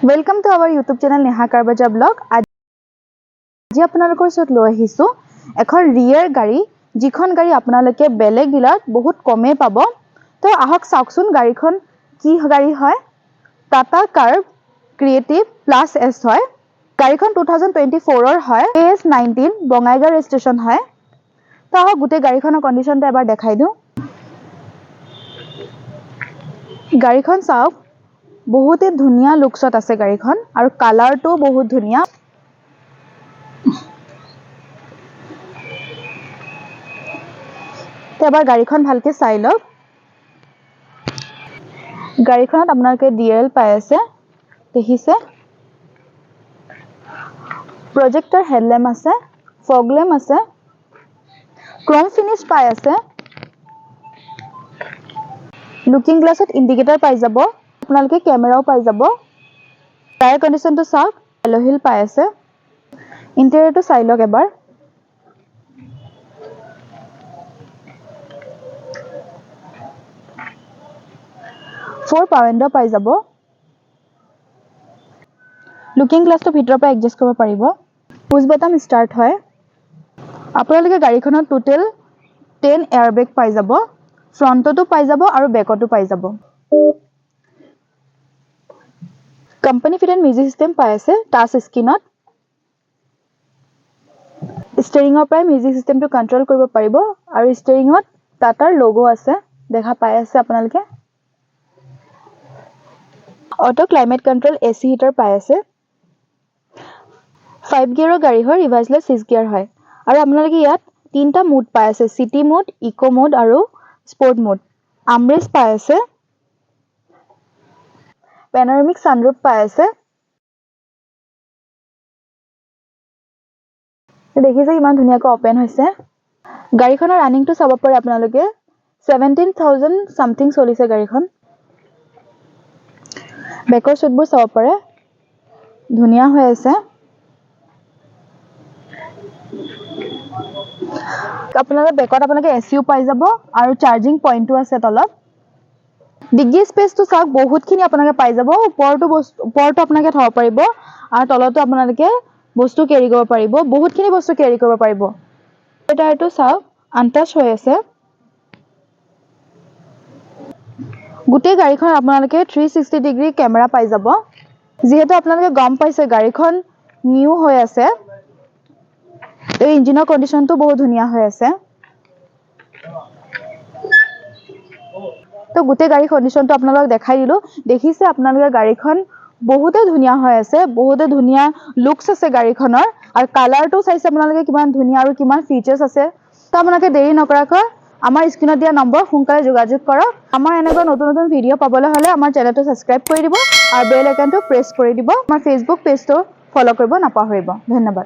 Welcome to our YouTube channel Neha Karbaja Blog. আজি আপোনালোকৰ ওচৰত লৈ আহিছো এখন ৰিয়েৰ গাড়ী যিখন গাড়ী আপোনালোকে বেলেগ ডিলাৰত বহুত কমে পাব তো আহক চাওকচোন গাড়ীখন কি গাড়ী হয় টাটা কাৰ্ভ ক্ৰিয়েটিভ প্লাস এস হয় গাড়ীখন 2024 ৰ হয় AS19 বঙাইগাঁও ৰেজিষ্ট্ৰেচন হয় তো আহক গুটে গাড়ীখনৰ কন্ডিশনটো এবাৰ দেখাই দিও গাড়ীখন চাওক বহুতে ধুনিয়া লুকছত আছে গাড়ীখন আৰু কালাৰটো বহুত ধুনিয়া তেবাৰ গাড়ীখন ভালকে চাই লওক গাড়ীখনত আপোনালোকে ডিএল পাই আছে দেখিছে প্ৰজেক্টৰ হেডল্যাম্প আছে ফগ ল্যাম্প আছে ক্ৰোম ফিনিশ পাই আছে লুকিং গ্লাছত ইন্ডিকেটৰ পাই যাব আপোনালোকে ক্যামেৰাও পাই যাব টায়াৰ কন্ডিশনটো চাওক এলহিল পাই আছে ইন্টেৰিয়ৰটো চাই লওক এবাৰ ফোৰ পাৱাৰ উইন্ডো পাই যাব লুকিং গ্লাছটো ভিতৰৰ পৰা এডজাস্ট কৰিব পাৰিব পুশ বটন ষ্টাৰ্ট হয় আপোনালোকে গাড়ীখনত টোটাল 10 এয়াৰবেগ পাই যাব ফ্ৰন্টতো পাই যাব আৰু বেকতো পাই যাব কোম্পানী ফিটেড মিউজিক সিস্টেম পাই আছে টাচ স্ক্ৰিনত ষ্টেৰিংৰ পৰা মিউজিক সিস্টেমটো কন্ট্ৰোল কৰিব পাৰিব আৰু ষ্টেৰিংত টাটাৰ লোগো আছে দেখা পাই আছে আপোনালোকে auto climate control AC heater পাই আছে 5 গিয়াৰৰ গাড়ী হয় ৰিভাৰ্সলেস 6 গিয়াৰ হয় আৰু আপোনালোকে ইয়াত তিনটা মোড পাই আছে সিটি মোড ইকো মোড আৰু স্পোৰ্ট মোড আমৰেস পাই আছে পেনোৰামিক সানৰুফ পাই আছে দেখিছে ইমান ধুনিয়াকৈ ওপেন হৈছে গাড়ীখনৰ ৰানিংটো চাব পাৰে আপোনালোকে 17000 সামথিং চলিছে গাড়ীখন বেকৰ সিটবোৰ চাব পাৰে ধুনিয়া হৈ আছে আপোনালোকে বেকত আপোনালোকে এসিও পাই যাব আৰু চাৰ্জিং পইণ্টটো আছে তলত ডিগ্গি স্পেসটো চাওক বহুতখিনি আপোনালোকে পাই যাব ওপৰটো আপোনালোকে থব পাৰিব আৰু তলতো আপোনালোকে বস্তু কেৰি কৰিব পাৰিব বহুতখিনি বস্তু কেৰি কৰিব পাৰিব টায়াৰটো চাওক আনটাচ হৈ আছে গুটে গাড়ীখন আপোনালোকে 360 ডিগ্ৰী ক্যামেৰা পাই যাব যেহেতু আপোনালোকে গম পাইছে গাড়ীখন নিউ হৈ আছে এই ইঞ্জিনৰ কন্ডিশনটো বহুত ধুনিয়া হৈ আছে তো গুটে গাড়ী কন্ডিশনটো আপোনালোকক দেখাই দিলো দেখিছে আপোনালোকে গাড়ীখন বহুতে ধুনিয়া হৈ আছে বহুতে ধুনিয়া লুকস আছে গাড়ীখনৰ আৰু কালাৰটো চাইছে আপোনালোকে কিমান ধুনিয়া আৰু কিমান ফিচাৰ্স আছে তো আপোনালোকে দেৰি নকৰাকৈ আমাৰ স্ক্ৰিনত দিয়া নম্বৰ সোনকালে যোগাযোগ কৰক আমাৰ এনেকুৱা নতুন নতুন ভিডিও পাবলৈ হলে আমাৰ চেনেলটো সাবস্ক্ৰাইব কৰি দিব আৰু বেল আইকনটো প্ৰেছ কৰি দিব আমাৰ ফেসবুক পেজটো ফলো কৰিব নাপাহৰিব ধন্যবাদ